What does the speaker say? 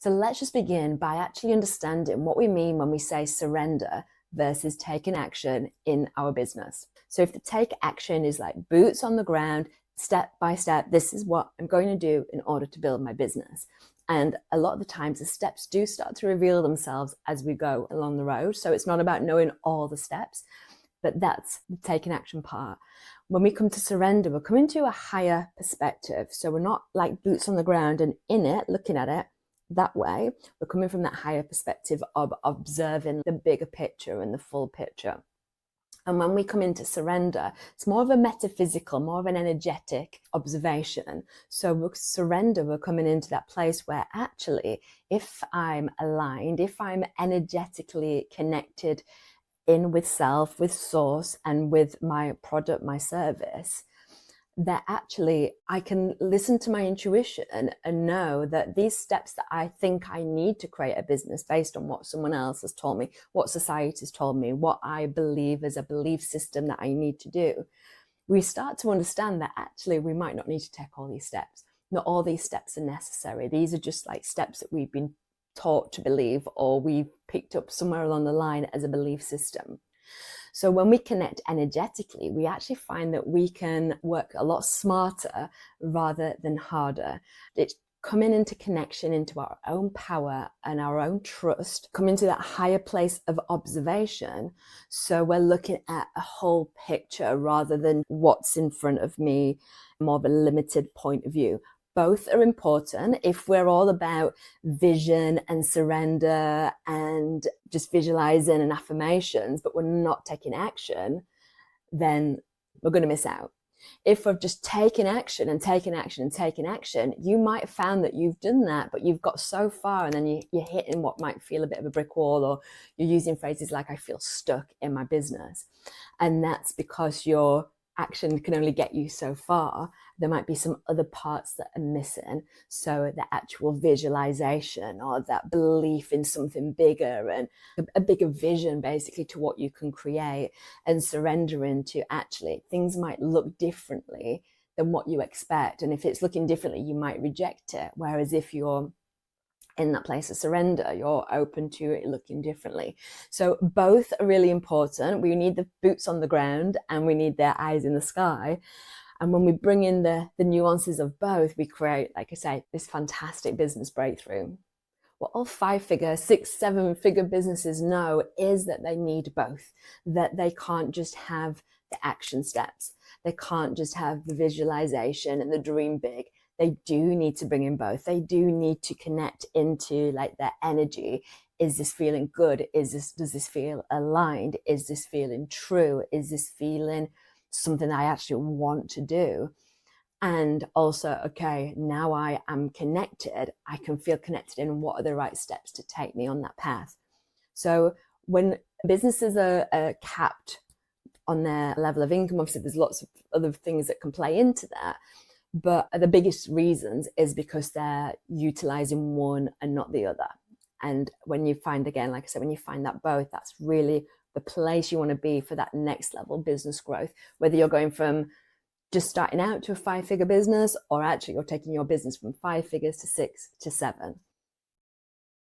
So let's just begin by actually understanding what we mean when we say surrender versus taking action in our business. So if the take action is like boots on the ground, step by step, this is what I'm going to do in order to build my business. And a lot of the times the steps do start to reveal themselves as we go along the road. So it's not about knowing all the steps, but that's the taking action part. When we come to surrender, we're coming to a higher perspective. So we're not like boots on the ground and in it, looking at it that way. We're coming from that higher perspective of observing the bigger picture and the full picture. And when we come into surrender, it's more of a metaphysical, more of an energetic observation. So with surrender, we're coming into that place where actually, if I'm aligned, if I'm energetically connected in with self, with source, and with my product, my service, that actually I can listen to my intuition and know that these steps that I think I need to create a business based on what someone else has told me, what society has told me, what I believe as a belief system that I need to do, we start to understand that actually we might not need to take all these steps. Not all these steps are necessary. These are just like steps that we've been taught to believe or we've picked up somewhere along the line as a belief system. So when we connect energetically, we actually find that we can work a lot smarter rather than harder. It's coming into connection into our own power and our own trust, coming to that higher place of observation. So we're looking at a whole picture rather than what's in front of me, more of a limited point of view. Both are important. If we're all about vision and surrender and just visualizing and affirmations, but we're not taking action, then we're going to miss out. If we've just taken action and taken action and taken action, you might have found that you've done that, but you've got so far and then you're hitting what might feel a bit of a brick wall, or you're using phrases like, I feel stuck in my business. And that's because your action can only get you so far. There might be some other parts that are missing. So the actual visualization or that belief in something bigger and a bigger vision basically to what you can create, and surrendering to actually things might look differently than what you expect. And if it's looking differently, you might reject it. Whereas if you're in that place of surrender, you're open to it looking differently. So both are really important. We need the boots on the ground and we need their eyes in the sky. And when we bring in the nuances of both, we create, like I say, this fantastic business breakthrough. What all 5-figure, 6, 7-figure businesses know is that they need both, that they can't just have the action steps. They can't just have the visualization and the dream big. They do need to bring in both. They do need to connect into like their energy. Is this feeling good? Does this feel aligned? Is this feeling true? Is this feeling something I actually want to do? And also, okay, now I am connected. I can feel connected in what are the right steps to take me on that path. So when businesses are capped on their level of income, obviously there's lots of other things that can play into that. But the biggest reasons is because they're utilizing one and not the other. And when you find, again, like I said, when you find that both, that's really the place you want to be for that next level business growth, whether you're going from just starting out to a 5-figure business, or actually you're taking your business from 5 figures to 6 to 7.